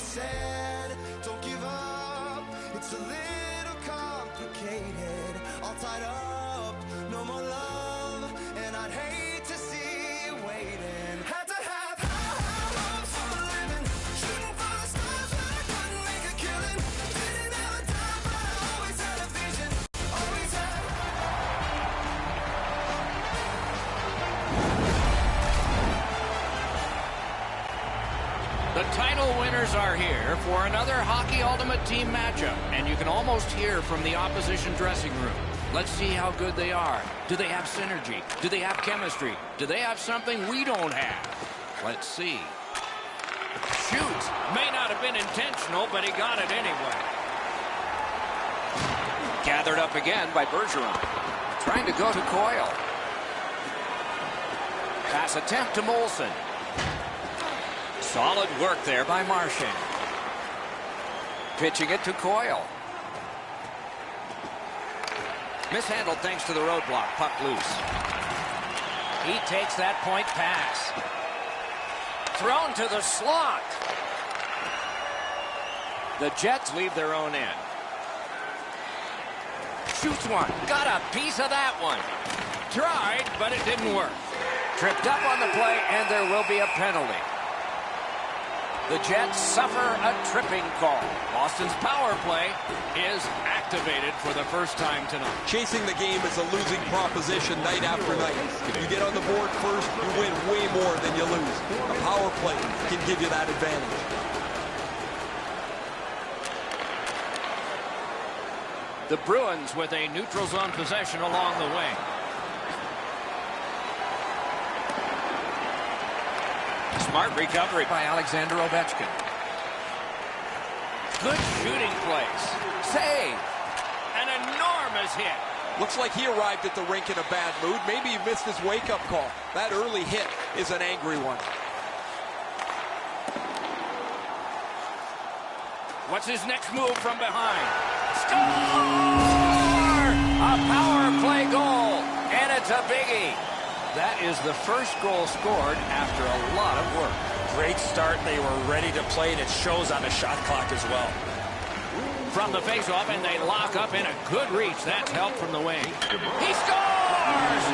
said, don't give up, it's a little complicated, all tied up, no more love, and I'd hate to see you waiting. Had to have high hopes for a living, shooting for the stars but I couldn't make a killing, didn't have a time but I always had a vision, always had. The title winners are here for another Hockey Ultimate Team matchup, and you can almost hear from the opposition dressing room. Let's see how good they are. Do they have synergy? Do they have chemistry? Do they have something we don't have? Let's see. Shoots. May not have been intentional, but he got it anyway. Gathered up again by Bergeron. Trying to go to Coyle. Pass attempt to Molson. Solid work there by Marchand. Pitching it to Coyle. Mishandled thanks to the roadblock. Puck loose. He takes that point pass. Thrown to the slot. The Jets leave their own end. Shoots one. Got a piece of that one. Tried, but it didn't work. Tripped up on the play, and there will be a penalty. The Jets suffer a tripping call. Boston's power play is activated for the first time tonight. Chasing the game is a losing proposition night after night. If you get on the board first, you win way more than you lose. A power play can give you that advantage. The Bruins with a neutral zone possession along the wing. Smart recovery by Alexander Ovechkin. Good shooting place. Save. An enormous hit. Looks like he arrived at the rink in a bad mood. Maybe he missed his wake-up call. That early hit is an angry one. What's his next move from behind? Score! A power play goal, and it's a biggie. That is the first goal scored after a lot of work. Great start. They were ready to play, and it shows on the shot clock as well. From the faceoff, and they lock up in a good reach. That's help from the wing. He scores!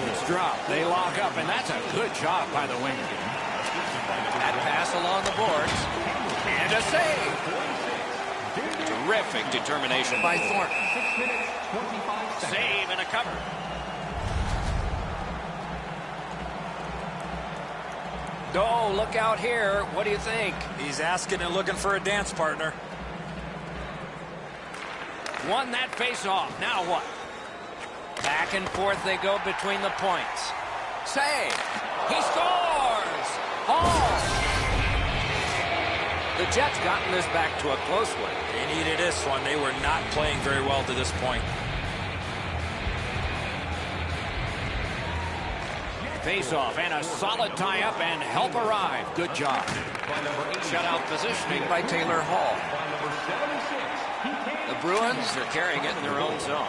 It's dropped. They lock up, and that's a good job by the winger. That pass along the boards. And a save. Terrific determination by Thornton. Save and a cover. Oh, look out here. What do you think? He's asking and looking for a dance partner. Won that face-off. Now what? Back and forth they go between the points. Save. He scores! Oh! The Jets gotten this back to a close one. They needed this one. They were not playing very well to this point. Face-off and a solid tie-up and help arrive. Good job. Shutout positioning by Taylor Hall. The Bruins are carrying it in their own zone.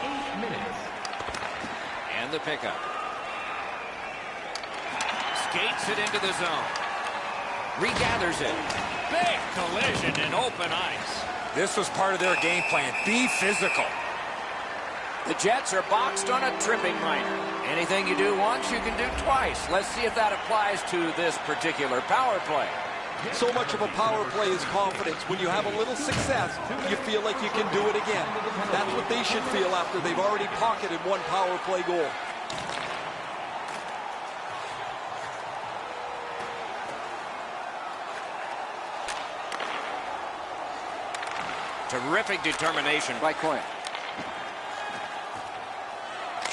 And the pickup. Skates it into the zone. Regathers it. Big collision in open ice. This was part of their game plan. Be physical. The Jets are boxed on a tripping minor. Anything you do once, you can do twice. Let's see if that applies to this particular power play. So much of a power play is confidence. When you have a little success, you feel like you can do it again. That's what they should feel after they've already pocketed one power play goal. Terrific determination by Coyle.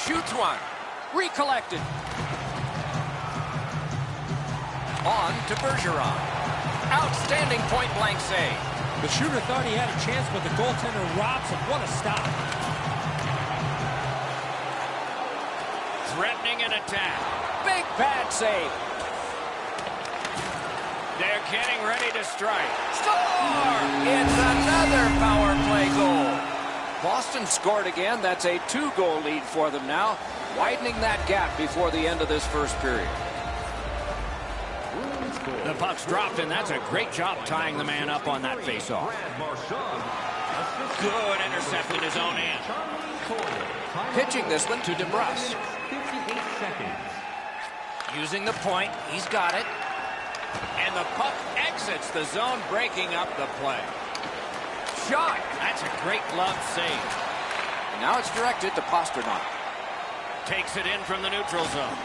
Shoots one. Recollected. On to Bergeron. Outstanding point-blank save. The shooter thought he had a chance, but the goaltender robs him. What a stop. Threatening an attack. Big pad save. They're getting ready to strike. Score! It's another power play goal. Boston scored again. That's a 2-goal lead for them now, widening that gap before the end of this first period. The puck's dropped, and that's a great job tying the man up on that faceoff. Good intercept in his own end. Pitching this one to DeBrus. Using the point, he's got it. And the puck exits the zone, breaking up the play. Shot! That's a great glove save. And now it's directed to Pasternak. Takes it in from the neutral zone.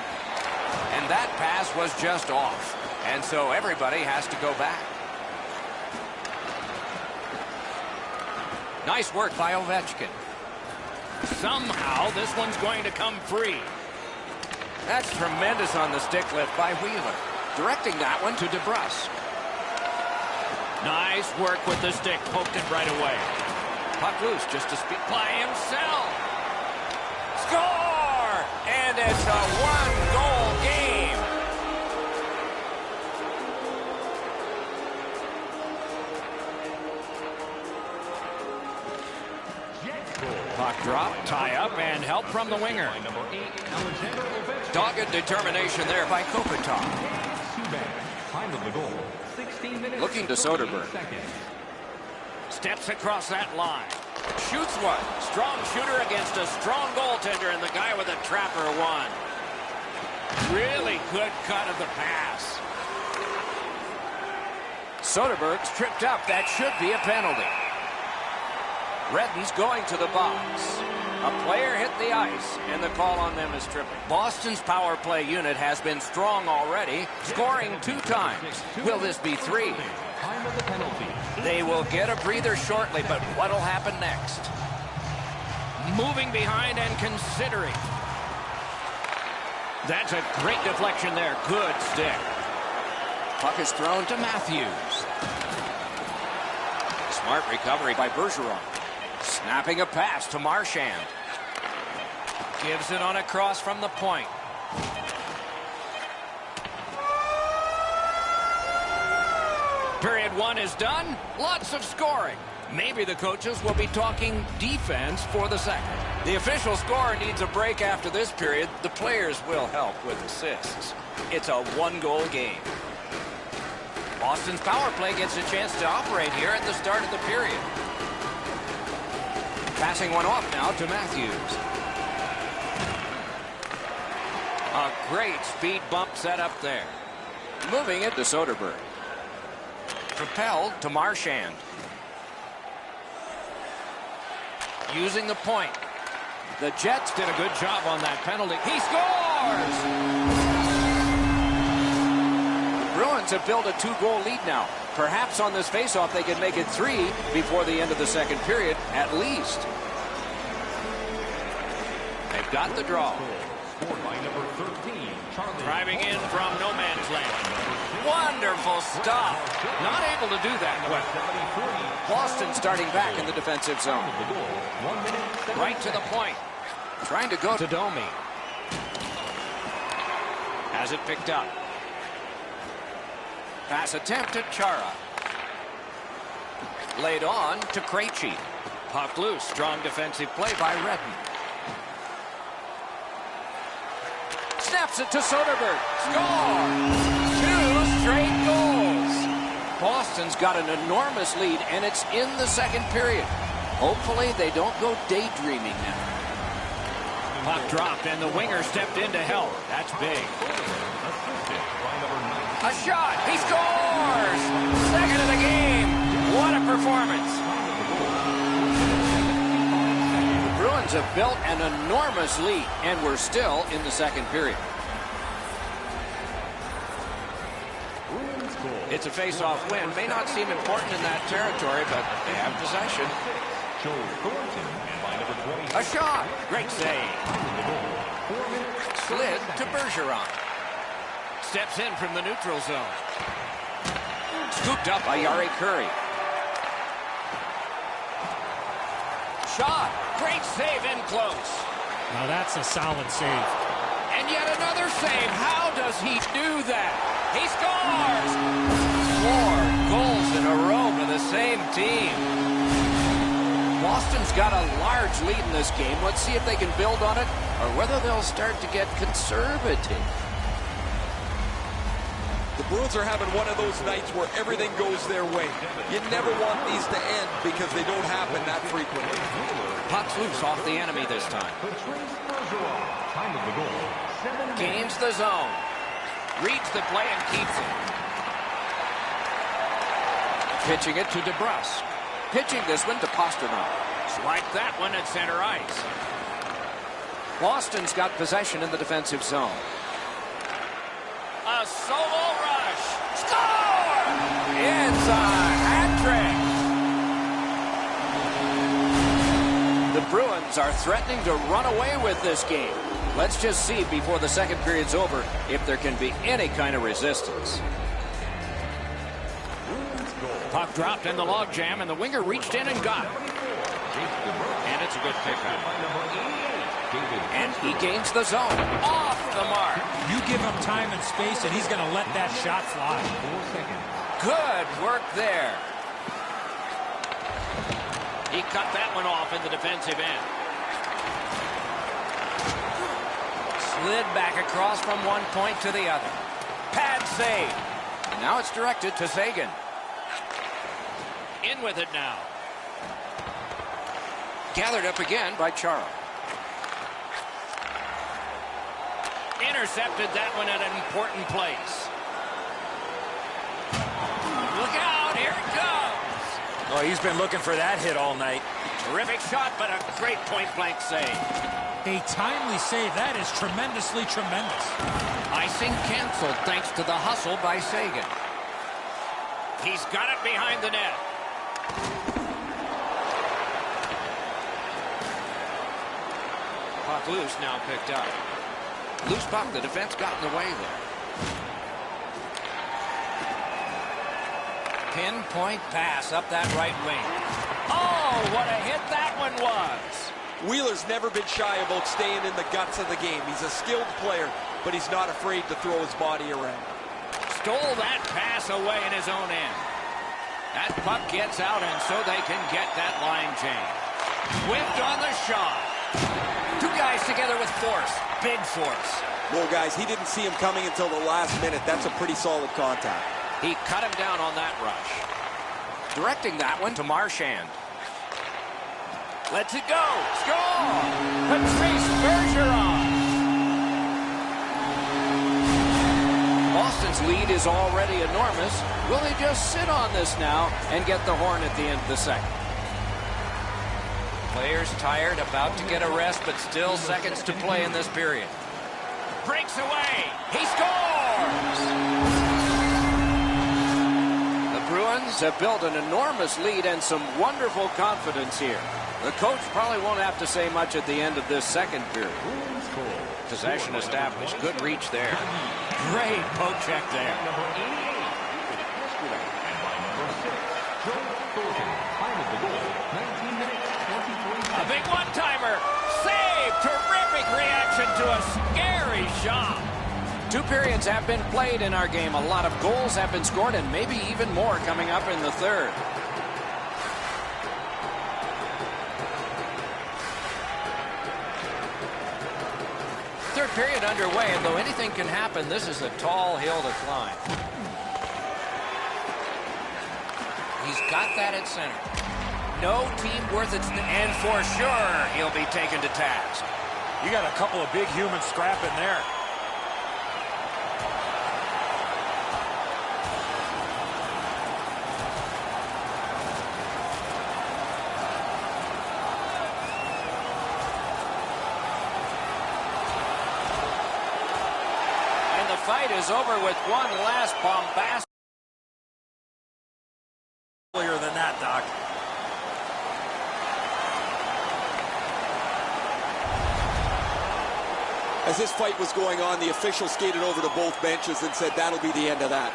And that pass was just off. And so everybody has to go back. Nice work by Ovechkin. Somehow this one's going to come free. That's tremendous on the stick lift by Wheeler. Directing that one to DeBrus. Nice work with the stick. Poked it right away. Puck loose just to speak By himself. Score! And it's a 1-goal game. Puck drop, tie up, and help from the winger. Dogged determination there by Kopitar. Looking to Soderberg. Steps across that line. Shoots one. Strong shooter against a strong goaltender, and the guy with a trapper won. Really good cut of the pass. Soderberg's tripped up. That should be a penalty. Redden's going to the box. A player hit the ice, and the call on them is tripping. Boston's power play unit has been strong already, scoring 2 times. Will this be 3? They will get a breather shortly, but what'll happen next? Moving behind and considering. That's a great deflection there. Good stick. Puck is thrown to Matthews. Smart recovery by Bergeron. Snapping a pass to Marchand. Gives it on a cross from the point. Period 1 is done. Lots of scoring. Maybe the coaches will be talking defense for the second. The official scorer needs a break after this period. The players will help with assists. It's a 1-goal game. Boston's power play gets a chance to operate here at the start of the period. Passing one off now to Matthews. A great speed bump set up there. Moving it to Soderberg. Propelled to Marchand. Using the point. The Jets did a good job on that penalty. He scores! The Bruins have built a 2-goal lead now. Perhaps on this faceoff they can make it 3 before the end of the second period, at least. They've got the draw. Driving in from no man's land. Wonderful stop. Not able to do that well. Boston starting back in the defensive zone. Right to the point. Trying to go to Domi. Has it picked up. Pass attempt to Chara. Laid on to Krejci. Puck loose. Strong defensive play by Redden. Snaps it to Soderberg. Score! 2 straight goals. Boston's got an enormous lead, and it's in the second period. Hopefully they don't go daydreaming now. Puck dropped, and the winger stepped in to help. That's big. A shot. He scores! Second of the game. What a performance. The Bruins have built an enormous lead, and we're still in the second period. It's a face-off win. May not seem important in that territory, but they have possession. A shot. Great save. Slid to Bergeron. Steps in from the neutral zone. Scooped up by Yari Curry. Shot. Great save in close. Now that's a solid save. And yet another save. How does he do that? He scores! 4 goals in a row for the same team. Boston's got a large lead in this game. Let's see if they can build on it or whether they'll start to get conservative. The Bruins are having one of those nights where everything goes their way. You never want these to end because they don't happen that frequently. Puck's loose off the enemy this time. Gains the zone. Reads the play and keeps it. Pitching it to DeBrusque. Pitching this one to Pastrnak. Swipe that one at center ice. Boston's got possession in the defensive zone. A solo rush. Score! It's a hat trick. The Bruins are threatening to run away with this game. Let's just see before the second period's over if there can be any kind of resistance. Puck dropped in the logjam, and the winger reached in and got it. And it's a good pickup. And he gains the zone. Off the mark. You give him time and space, and he's going to let that shot fly. Good work there. He cut that one off in the defensive end. Slid back across from one point to the other. Pad save. And now it's directed to Sagan. In with it now. Gathered up again by Chara. Intercepted that one at an important place. Look out, here it comes. Oh, he's been looking for that hit all night. Terrific shot, but a great point-blank save. A timely save. That is tremendously tremendous. Icing canceled thanks to the hustle by Sagan. He's got it behind the net. Puck loose, now picked up. Loose puck, the defense got in the way there. Pinpoint pass up that right wing. Oh, what a hit that one was. Wheeler's never been shy about staying in the guts of the game. He's a skilled player, but he's not afraid to throw his body around. Stole that pass away in his own end. That puck gets out, and so they can get that line change. Whipped on the shot. Two guys together with force. Big force. Well, guys, he didn't see him coming until the last minute. That's a pretty solid contact. He cut him down on that rush. Directing that one to Marchand. Lets it go. Score! Patrice Bergeron. Boston's lead is already enormous. Will they just sit on this now and get the horn at the end of the second? Players tired, about to get a rest, but still seconds to play in this period. Breaks away. He scores! The Bruins have built an enormous lead and some wonderful confidence here. The coach probably won't have to say much at the end of this second period. Possession established. Good reach there. Great poke check there. A big one-timer. Save. Terrific reaction to a scary shot. Two periods have been played in our game. A lot of goals have been scored and maybe even more coming up in the third. Third period underway, and though anything can happen, this is a tall hill to climb. He's got that at center. No team worth its... And for sure, he'll be taken to task. You got a couple of big humans scrapping there. Fight is over with one last bombastic. Earlier than that, Doc. As this fight was going on, the official skated over to both benches and said that'll be the end of that.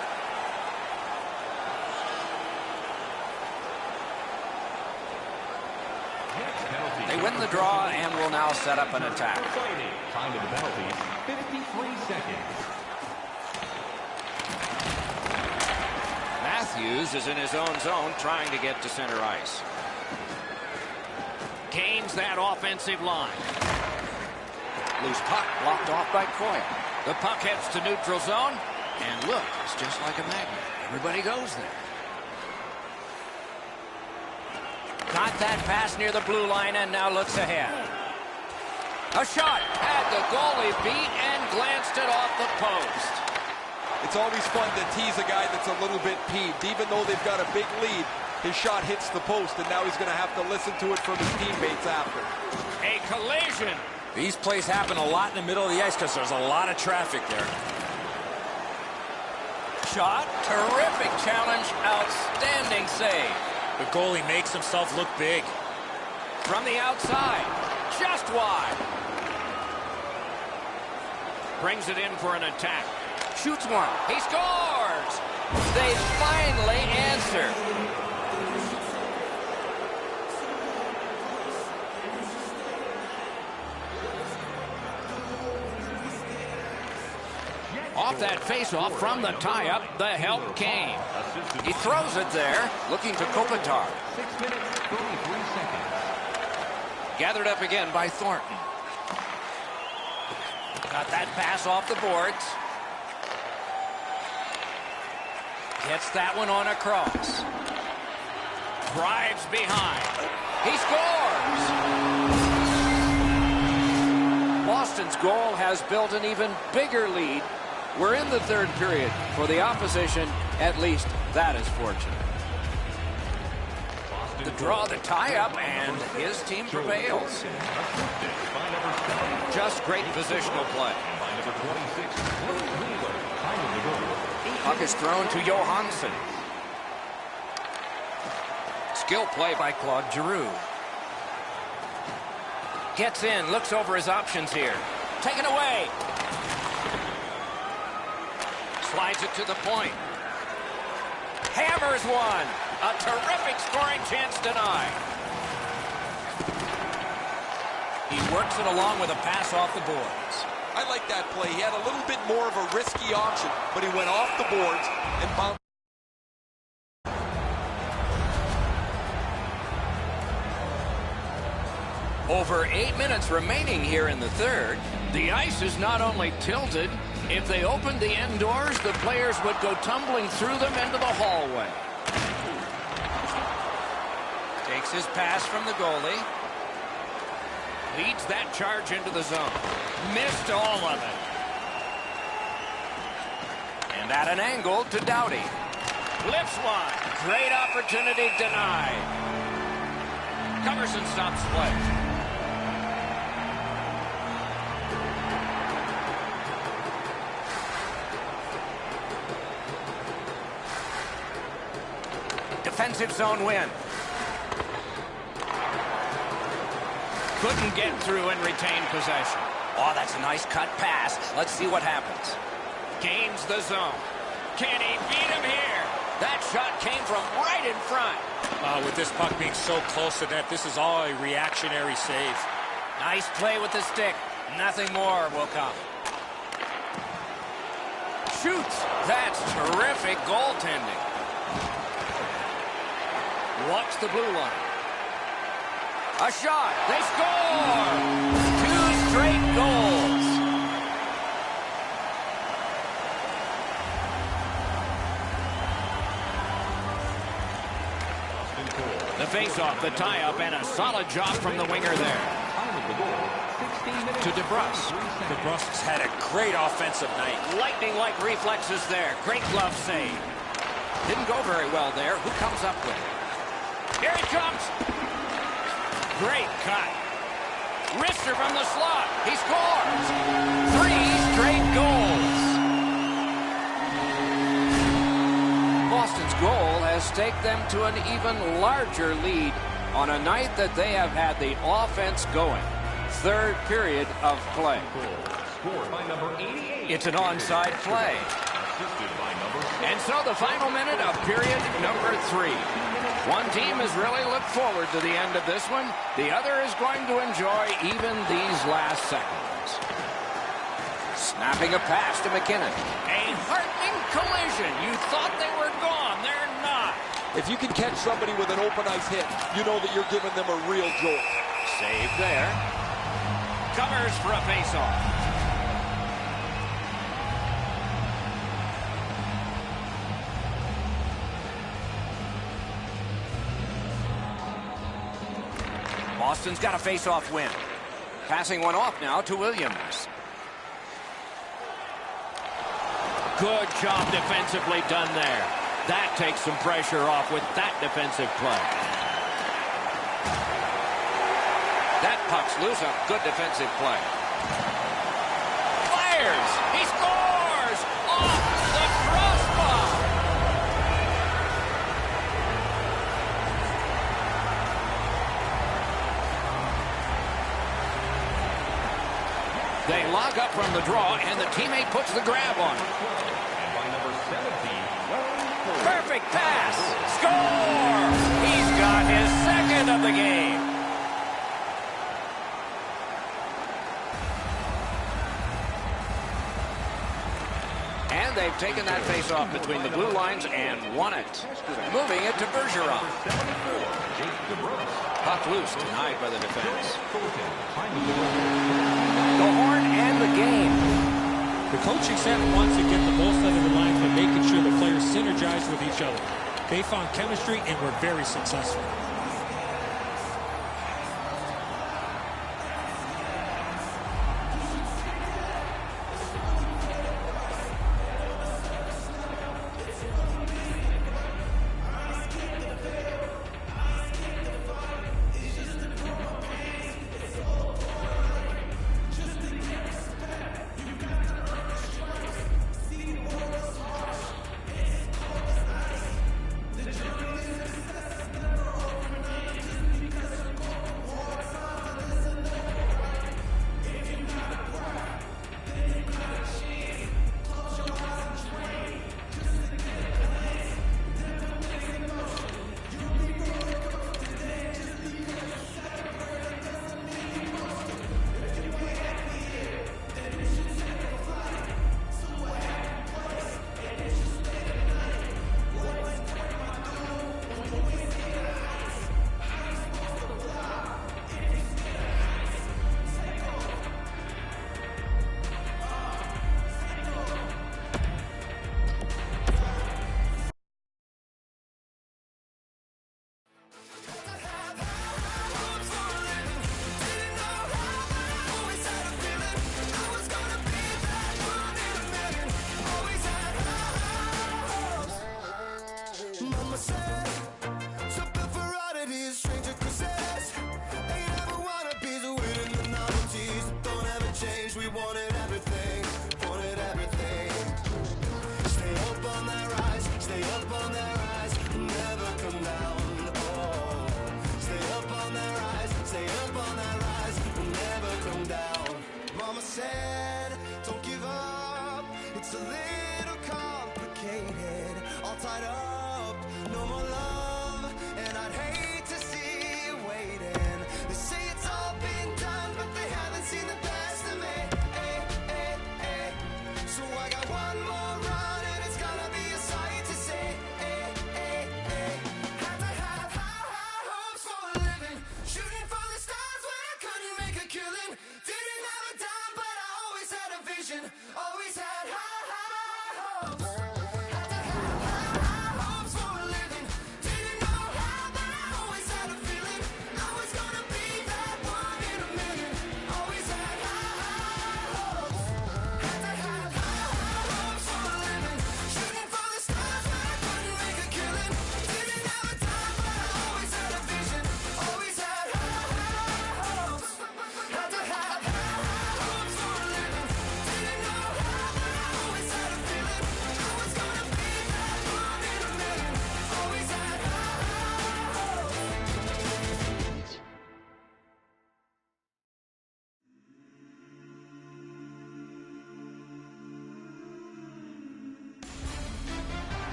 They win the draw and will now set up an attack. Time of the penalties, 53 seconds. Matthews is in his own zone trying to get to center ice. Gains that offensive line. Loose puck blocked off by Coyle. The puck heads to neutral zone. And look, it's just like a magnet. Everybody goes there. Got that pass near the blue line and now looks ahead. A shot. Had the goalie beat and glanced it off the post. It's always fun to tease a guy that's a little bit peeved. Even though they've got a big lead, his shot hits the post, and now he's going to have to listen to it from his teammates after. A collision. These plays happen a lot in the middle of the ice because there's a lot of traffic there. Shot. Terrific challenge. Outstanding save. The goalie makes himself look big. From the outside. Just wide. Brings it in for an attack. Shoots one. He scores! They finally answer. Off that faceoff from the tie-up, the help came. He throws it there, looking to Kopitar. 6 minutes, 33 seconds. Gathered up again by Thornton. Got that pass off the boards. Gets that one on across. Drives behind. He scores! Boston's goal has built an even bigger lead. We're in the third period. For the opposition, at least that is fortunate. The draw, the tie-up, and his team prevails. Just great positional play. Puck is thrown to Johansson. Skill play by Claude Giroux. Gets in, looks over his options here. Taken away. Slides it to the point. Hammers one. A terrific scoring chance denied. He works it along with a pass off the boards. I like that play. He had a little bit more of a risky option, but he went off the boards and bounced. Over 8 minutes remaining here in the third. The ice is not only tilted. If they opened the end doors, the players would go tumbling through them into the hallway. Takes his pass from the goalie. Leads that charge into the zone. Missed all of it. And at an angle to Doughty. Lifts one. Great opportunity denied. Covers and stops play. Defensive zone win. Couldn't get through and retain possession. Oh, that's a nice cut pass. Let's see what happens. Gains the zone. Can he beat him here? That shot came from right in front. With this puck being so close to net, this is all a reactionary save. Nice play with the stick. Nothing more will come. Shoots. That's terrific goaltending. Walks the blue line. A shot. They score! 2 straight goals. The face-off, the tie-up, and a solid job from the winger there. To DeBrus. DeBrus had a great offensive night. Lightning-like reflexes there. Great glove save. Didn't go very well there. Who comes up with it? Here he comes. Great cut. Wrister from the slot. He scores. 3 straight goals. Boston's goal has taken them to an even larger lead on a night that they have had the offense going. Third period of play. It's an onside play. And so the final minute of period number 3. One team has really looked forward to the end of this one. The other is going to enjoy even these last seconds. Snapping a pass to McKinnon. A heartening collision. You thought they were gone. They're not. If you can catch somebody with an open ice hit, you know that you're giving them a real jolt. Save there. Covers for a face-off. Boston's got a face-off win. Passing one off now to Williams. Good job defensively done there. That takes some pressure off with that defensive play. That puck's loose. A good defensive play. Fires! He scores! Off the crossbar! They lock up from the draw, and the teammate puts the grab on it. And by number 17, Perfect pass. Score! He's got his second of the game. And they've taken that face-off between the blue lines and won it. Moving it to Bergeron. Puck loose, denied by the defense. The horn and the game. The coaching staff wants to get the most out of the line by making sure the players synergize with each other. They found chemistry and were very successful.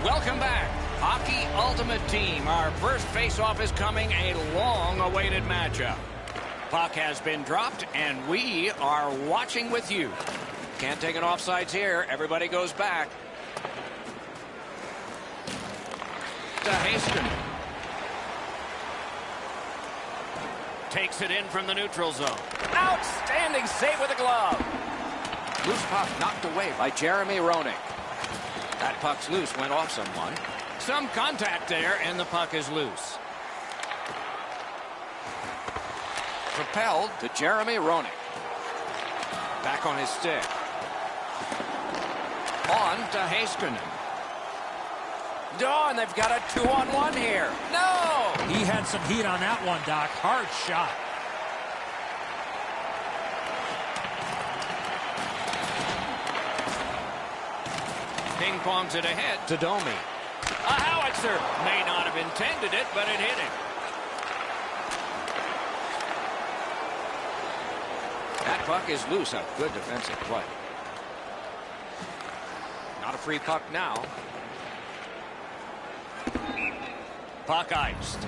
Welcome back. Hockey Ultimate Team. Our first face-off is coming, a long-awaited matchup. Puck has been dropped, and we are watching with you. Can't take an offsides here. Everybody goes back. To Haston. Takes it in from the neutral zone. Outstanding save with a glove. Loose puck knocked away by Jeremy Roenick. That puck's loose, went off someone. Some contact there, and the puck is loose. Propelled to Jeremy Roenick. Back on his stick. On to Heiskanen. Oh, and they've got a 2-on-1 here. No! He had some heat on that one, Doc. Hard shot. Ping-pongs it ahead to Domi. A howitzer. May not have intended it, but it hit him. That puck is loose. A good defensive play. Not a free puck now. Puck iced.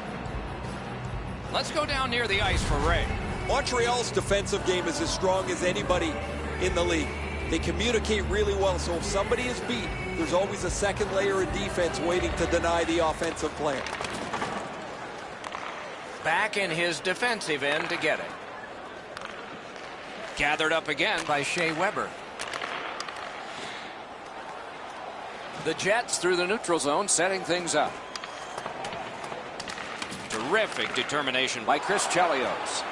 Let's go down near the ice for Ray. Montreal's defensive game is as strong as anybody in the league. They communicate really well, so if somebody is beat, there's always a second layer of defense waiting to deny the offensive player. Back in his defensive end to get it. Gathered up again by Shea Weber. The Jets through the neutral zone, setting things up. Terrific determination by Chris Chelios.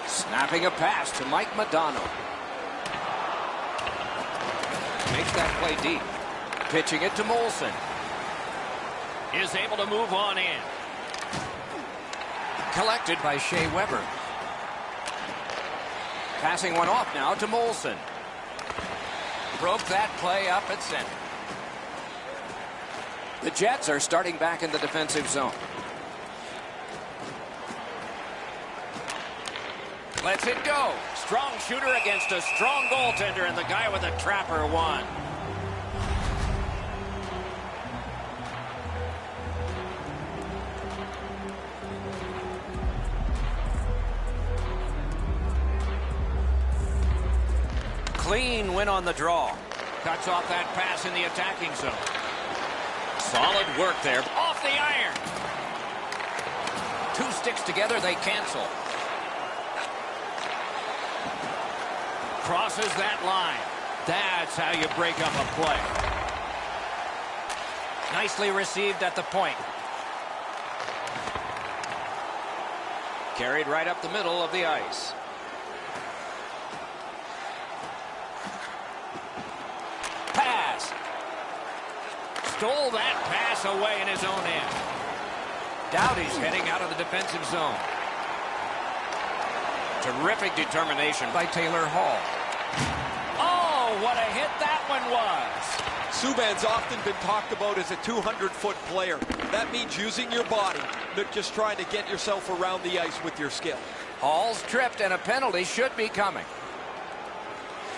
Snapping a pass to Mike Modano. Makes that play deep. Pitching it to Molson. Is able to move on in. Collected by Shea Weber. Passing one off now to Molson. Broke that play up at center. The Jets are starting back in the defensive zone. Lets it go. Strong shooter against a strong goaltender, and the guy with a trapper won. Clean win on the draw. Cuts off that pass in the attacking zone. Solid work there. Off the iron. Two sticks together, they cancel. Crosses that line. That's how you break up a play. Nicely received at the point. Carried right up the middle of the ice. Pass. Stole that pass away in his own end. Doughty's heading out of the defensive zone. Terrific determination by Taylor Hall. Oh, what a hit that one was. Subban's often been talked about as a 200-foot player. That means using your body, not just trying to get yourself around the ice with your skill. Hall's tripped, and a penalty should be coming.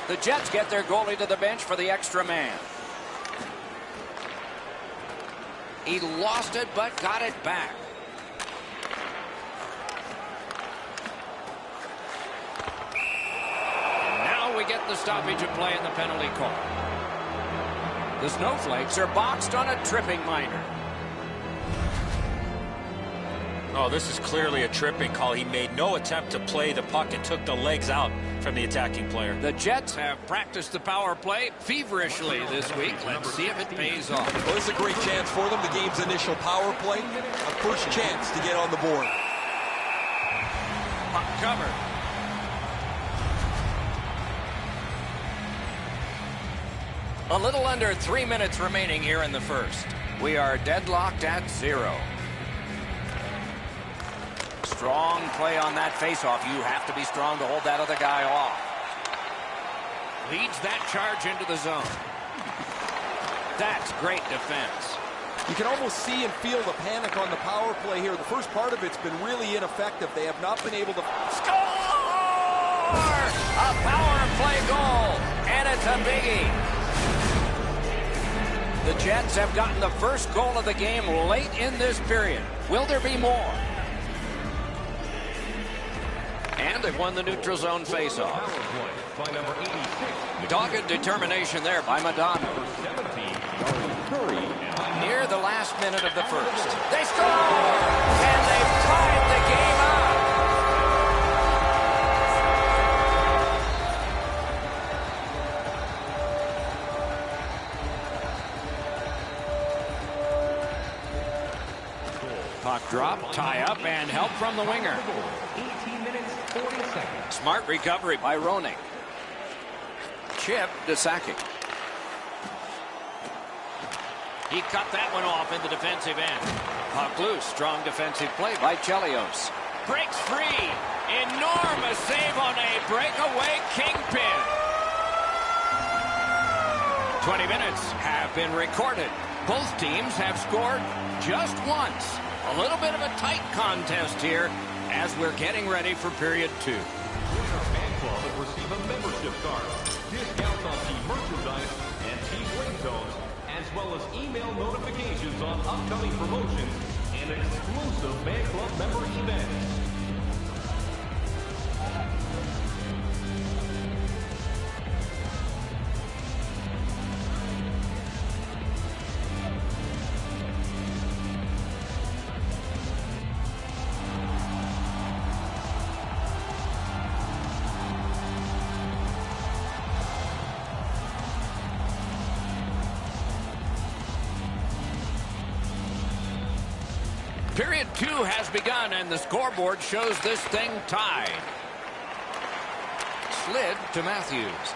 The Jets get their goalie to the bench for the extra man. He lost it, but got it back. We get the stoppage of play in the penalty call. The Snowflakes are boxed on a tripping minor. Oh, this is clearly a tripping call. He made no attempt to play the puck and took the legs out from the attacking player. The Jets have practiced the power play feverishly this week. Let's see if it pays off. Well, this is a great chance for them. The game's initial power play. A first chance to get on the board. Puck covered. A little under 3 minutes remaining here in the first. We are deadlocked at 0. Strong play on that faceoff. You have to be strong to hold that other guy off. Leads that charge into the zone. That's great defense. You can almost see and feel the panic on the power play here. The first part of it's been really ineffective. They have not been able to score! A power play goal, and it's a biggie. The Jets have gotten the first goal of the game late in this period. Will there be more? And they've won the neutral zone faceoff. Dogged determination there by Madonna. Near the last minute of the first. They score! And they've tied the game up. Puck drop, tie up, and help from the winger. 18 minutes, 40 seconds. Smart recovery by Roning. Chip to Sakic. He cut that one off in the defensive end. Puck loose. Strong defensive play by Chelios. Breaks free. Enormous save on a breakaway kingpin. 20 minutes have been recorded. Both teams have scored just once. A little bit of a tight contest here as we're getting ready for period 2. Fan club will receive a membership card, discounts on team merchandise and team win zones, as well as email notifications on upcoming promotions and exclusive fan club member events. Period 2 has begun, and the scoreboard shows this thing tied. Slid to Matthews.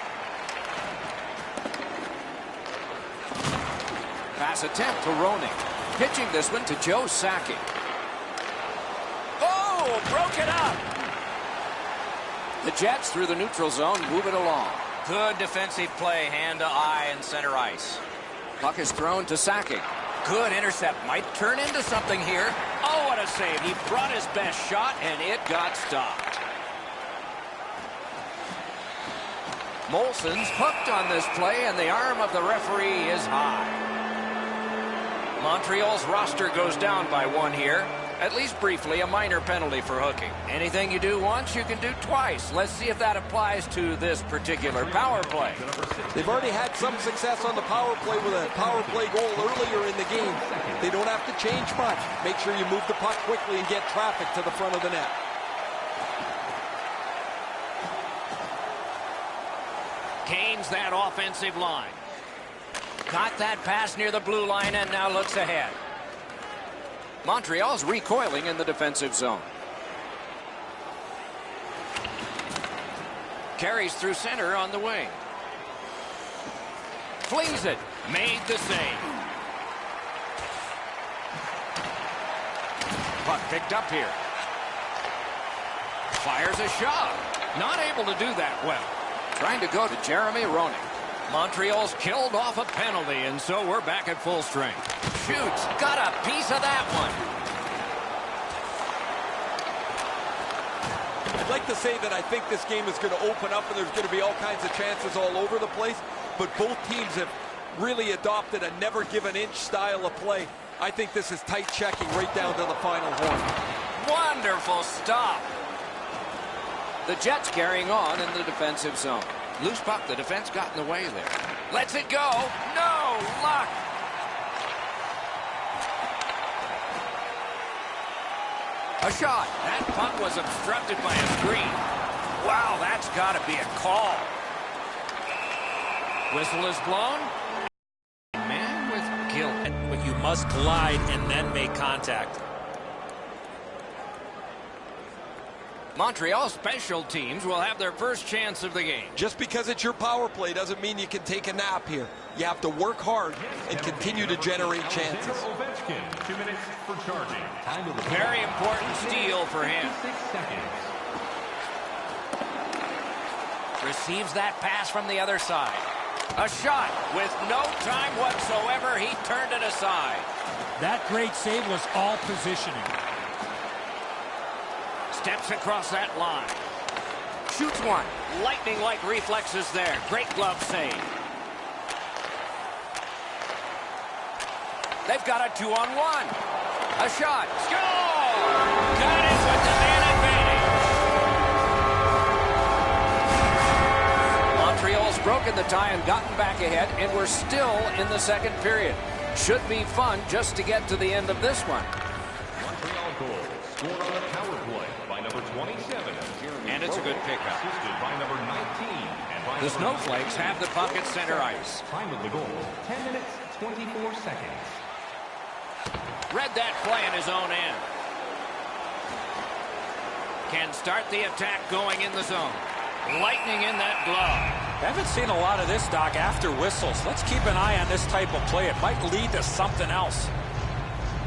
Pass attempt to Roning. Pitching this one to Joe Sakic. Oh, broke it up. The Jets through the neutral zone move it along. Good defensive play, hand to eye and center ice. Puck is thrown to Sakic. Good intercept. Might turn into something here. Oh, what a save. He brought his best shot, and it got stopped. Molson's hooked on this play, and the arm of the referee is high. Montreal's roster goes down by 1 here. At least briefly, a minor penalty for hooking. Anything you do once, you can do twice. Let's see if that applies to this particular power play. They've already had some success on the power play with a power play goal earlier in the game. They don't have to change much. Make sure you move the puck quickly and get traffic to the front of the net. Gains that offensive line. Got that pass near the blue line and now looks ahead. Montreal's recoiling in the defensive zone. Carries through center on the wing. Flings it. Made the save. Puck picked up here. Fires a shot. Not able to do that well. Trying to go to Jeremy Roning. Montreal's killed off a penalty, and so we're back at full strength. Shoots. Got a piece of that one. I'd like to say that I think this game is going to open up and there's going to be all kinds of chances all over the place, but both teams have really adopted a never give an inch style of play. I think this is tight checking right down to the final horn. Wonderful stop. The Jets carrying on in the defensive zone. Loose puck, the defense got in the way there. Lets it go. No luck. A shot. That puck was obstructed by a screen. Wow, that's got to be a call. Whistle is blown. Man with guilt. But you must glide and then make contact. Montreal special teams will have their first chance of the game. Just because it's your power play doesn't mean you can take a nap here. You have to work hard and continue to generate chances. 2 minutes for charging. Very important steal for him. 6 seconds. Receives that pass from the other side. A shot with no time whatsoever. He turned it aside. That great save was all positioning. Steps across that line. Shoots one. Lightning-like reflexes there. Great glove save. They've got a 2-on-1. A shot. Score! Got it with the man advantage. broken the tie and gotten back ahead, and we're still in the second period. Should be fun just to get to the end of this one. Montreal goal scored on the power play by number 27. And it's a good pickup. Assisted by number 19. And by The number Snowflakes have the puck at center ice. Time of the goal, 10 minutes, 24 seconds. Read that play in his own end. Can start the attack going in the zone. Lightning in that glove. I haven't seen a lot of this, Doc, after whistles. Let's keep an eye on this type of play. It might lead to something else.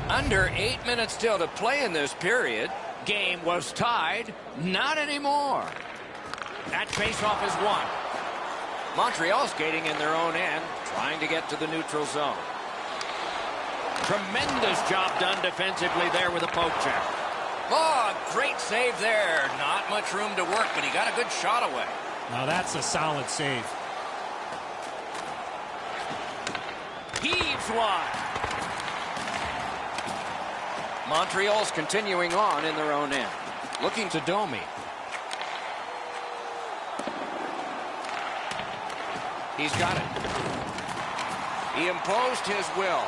Under 8 minutes still to play in this period. Game was tied. Not anymore. That faceoff is won. Montreal skating in their own end, trying to get to the neutral zone. Tremendous job done defensively there with a poke check. Oh, great save there. Not much room to work, but he got a good shot away. Now that's a solid save. Heaves one. Montreal's continuing on in their own end. Looking to Domi. He's got it. He imposed his will.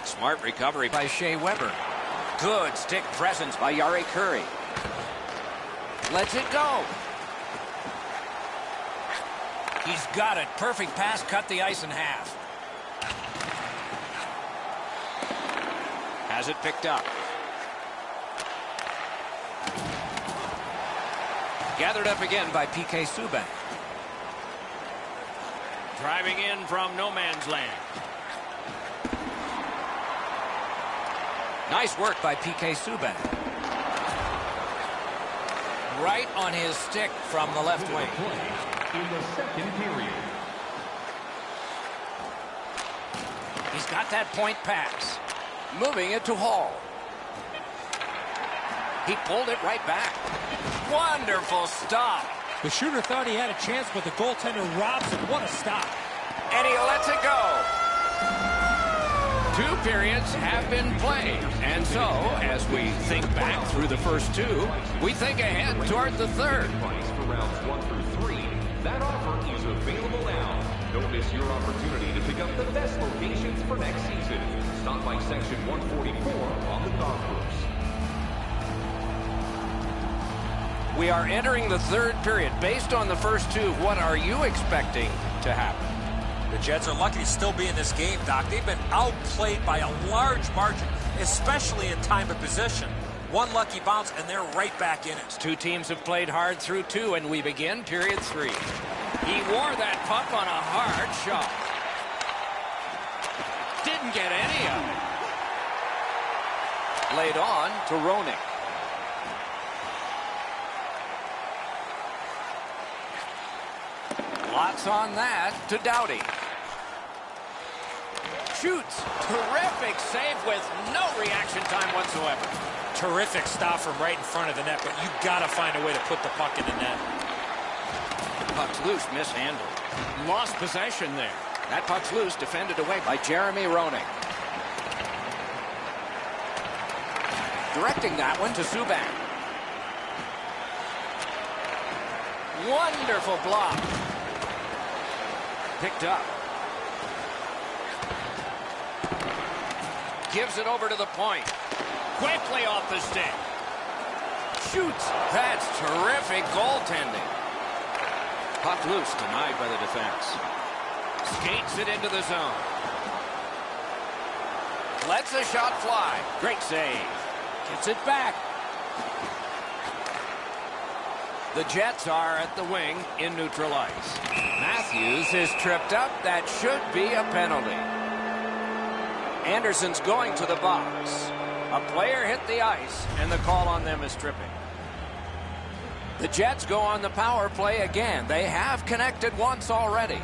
Smart recovery by Shea Weber. Good stick presence by Yari Curry. Lets it go. He's got it. Perfect pass, cut the ice in half. Has it picked up. Gathered up again by PK Subban. Driving in from no man's land. Nice work by PK Subban. Right on his stick from the left wing. In the second period. He's got that point pass. Moving it to Hall. He pulled it right back. Wonderful stop. The shooter thought he had a chance, but the goaltender robs him. What a stop. And he lets it go. 2 periods have been played. And so, as we think back through the first 2, we think ahead toward the third. Price for rounds 1 through 3. That offer is available now. Don't miss your opportunity to pick up the best locations for next season. Stop by section 144 on the golf course. We are entering the third period. Based on the first 2, what are you expecting to happen? The Jets are lucky to still be in this game, Doc. They've been outplayed by a large margin, especially in time of possession. One lucky bounce, and they're right back in it. 2 teams have played hard through 2, and we begin period 3. He wore that puck on a hard shot. Didn't get any of it. Laid on to Roenick. Lots on that to Doughty. Shoots. Terrific save with no reaction time whatsoever. Terrific stop from right in front of the net, but you got to find a way to put the puck in the net. Puck's loose, mishandled. Lost possession there. That puck's loose, defended away by Jeremy Roenick. Directing that one to Subban. Wonderful block. Picked up. Gives it over to the point. Quickly off the stick. Shoots. That's terrific goaltending. Puck loose, denied by the defense. Skates it into the zone. Lets the shot fly. Great save. Gets it back. The Jets are at the wing in neutral ice. Matthews is tripped up. That should be a penalty. Anderson's going to the box. A player hit the ice, and the call on them is tripping. The Jets go on the power play again. They have connected once already.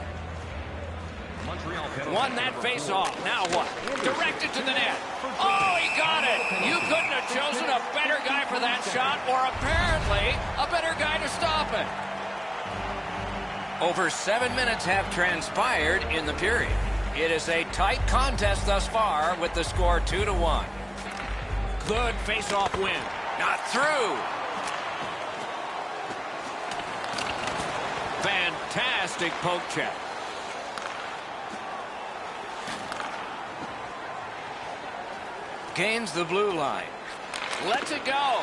Won that face-off. Now what? Directed to the net. Oh, he got it. You couldn't have chosen a better guy for that shot, or apparently a better guy to stop it. Over 7 minutes have transpired in the period. It is a tight contest thus far with the score 2-1. Good face-off win. Not through. Fantastic poke check. Gains the blue line. Lets it go.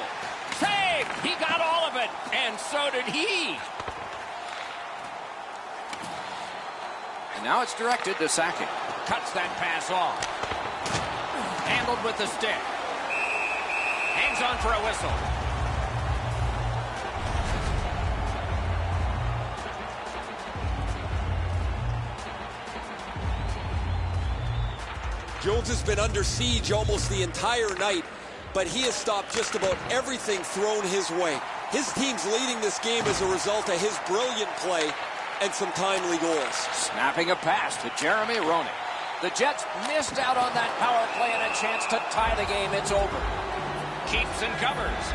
Save! He got all of it, and so did he. And now it's directed to Sackett. Cuts that pass off. Handled with the stick. Hangs on for a whistle. Jones has been under siege almost the entire night, but he has stopped just about everything thrown his way. His team's leading this game as a result of his brilliant play and some timely goals. Snapping a pass to Jeremy Roenick. The Jets missed out on that power play and a chance to tie the game. It's over. Keeps and covers.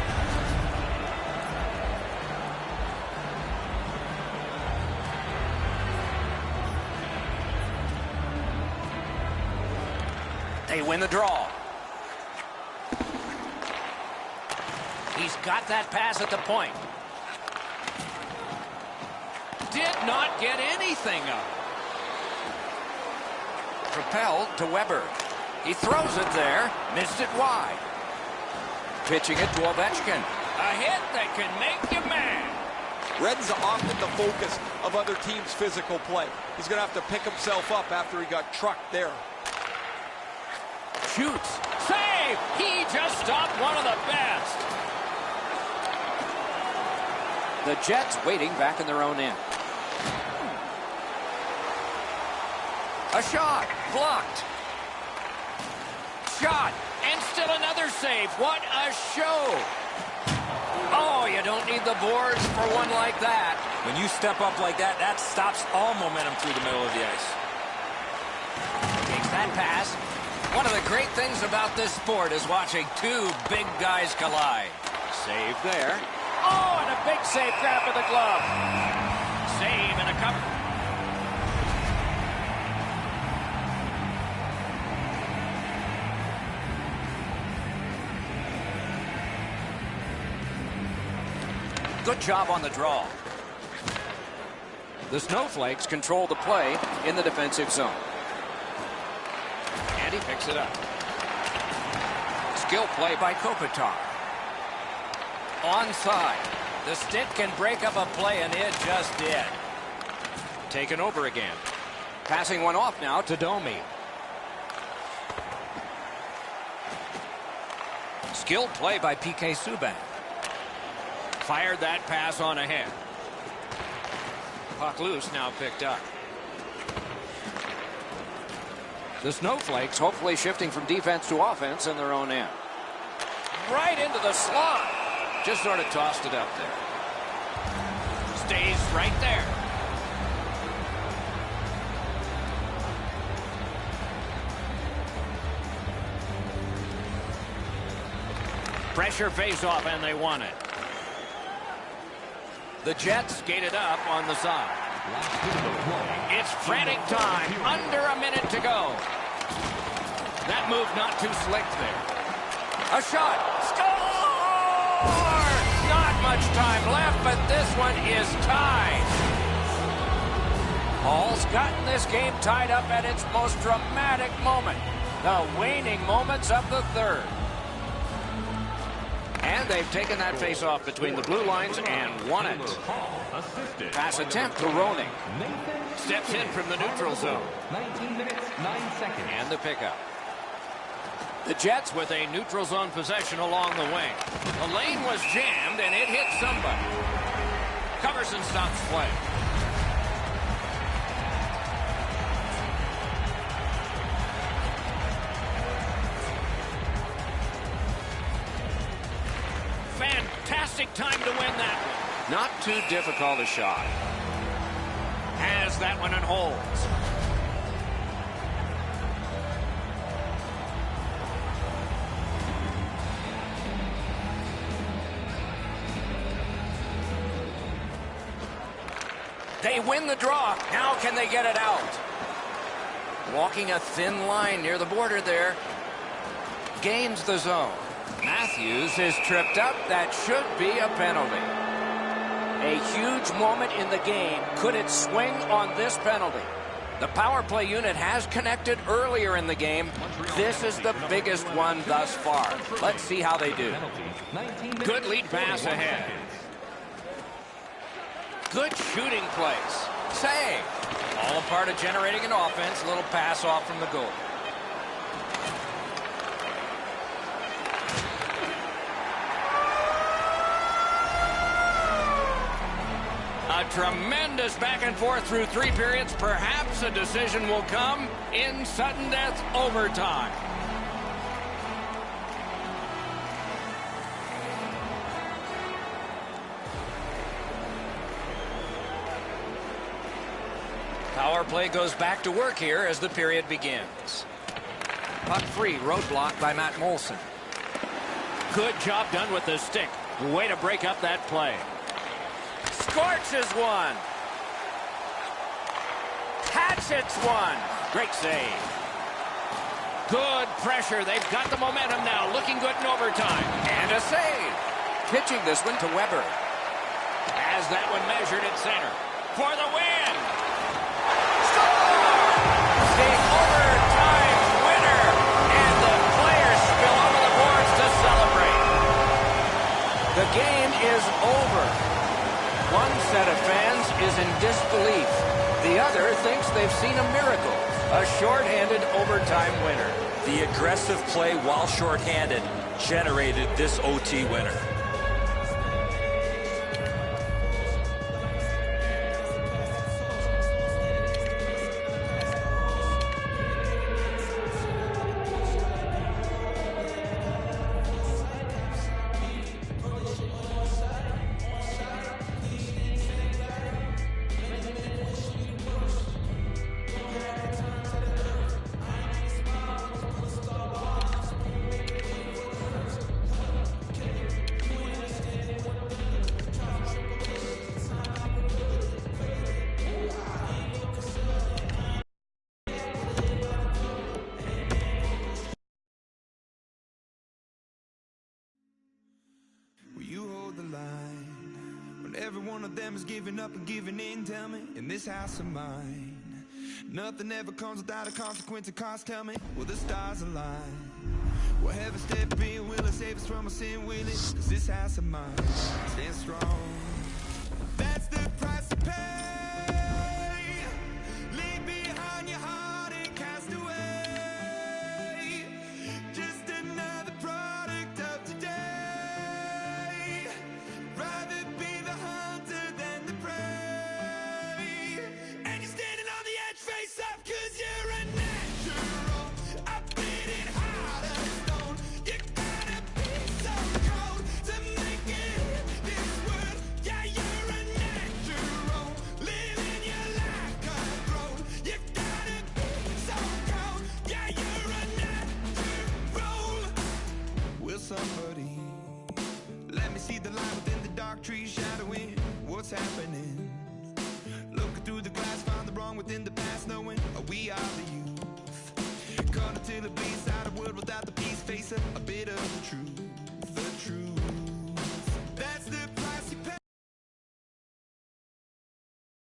They win the draw. He's got that pass at the point. Did not get anything up. Propelled to Weber. He throws it there. Missed it wide. Pitching it to Ovechkin. A hit that can make you mad. Red's often the focus of other teams' physical play. He's going to have to pick himself up after he got trucked there. Shoots. Save! He just stopped one of the best. The Jets waiting back in their own end. A shot. Blocked. Shot. And still another save. What a show. Oh, you don't need the boards for one like that. When you step up like that, that stops all momentum through the middle of the ice. Takes that pass. One of the great things about this sport is watching two big guys collide. Save there. Oh, and a big save grab with the glove. Save and a cover. Good job on the draw. The Snowflakes control the play in the defensive zone. And he picks it up. Skill play by Kopitar. Onside. The stick can break up a play, and it just did. Taken over again. Passing one off now to Domi. Skilled play by PK Subban. Fired that pass on ahead. Puck loose, now picked up. The Snowflakes hopefully shifting from defense to offense in their own end. Right into the slot. Just sort of tossed it up there. Stays right there. Pressure face-off, and they won it. The Jets skated up on the side. It's frantic time. Under a minute to go. That move not too slick there. A shot. Score! Not much time left, but this one is tied. Hall's gotten this game tied up at its most dramatic moment. The waning moments of the third. And they've taken that face-off between the blue lines and won it. Pass attempt to Roenick. Steps in from the neutral zone. 19 minutes, 9 seconds. And the pickup. The Jets with a neutral zone possession along the wing. The lane was jammed, and it hit somebody. Covers and stops play. Fantastic time to win that one. Not too difficult a shot. Has that one and holds. They win the draw. Now can they get it out? Walking a thin line near the border there. Gains the zone. Matthews is tripped up. That should be a penalty. A huge moment in the game. Could it swing on this penalty? The power play unit has connected earlier in the game. This is the biggest one thus far. Let's see how they do. Good lead pass ahead. Good shooting place. Save. All a part of generating an offense. Little pass off from the goal. A tremendous back and forth through 3 periods. Perhaps a decision will come in sudden death overtime. Power play goes back to work here as the period begins. Puck free, roadblock by Matt Molson. Good job done with the stick. Way to break up that play. Scorches one. Hatchets one. Great save. Good pressure. They've got the momentum now. Looking good in overtime. And a save. Pitching this one to Weber. Has that one measured at center. For the win. Score! The overtime winner. And the players spill over the boards to celebrate. The game is over. One set of fans is in disbelief. The other thinks they've seen a miracle. A shorthanded overtime winner. The aggressive play while shorthanded generated this OT winner. Every one of them is giving up and giving in, tell me, in this house of mine. Nothing ever comes without a consequence of cost, tell me, will the stars align? Will heaven step in, will it save us from our sin, will it? 'Cause this house of mine stands strong. That's the price to pay. Leave behind your heart and cast away. Just another product of today. Rather be the hunter than the prey. And you're standing on the edge, face up, 'cause you're a natural. I bleed it hard as stone. You gotta be so cold to make it in this world. Yeah, you're a natural. Living your life cutthroat. You gotta be so cold. Yeah, you're a natural. Will somebody let me see the light within the dark trees shadowing what's happening? Looking through the glass, find the wrong within the past, knowing we are the youth. Caught until it bleeds out.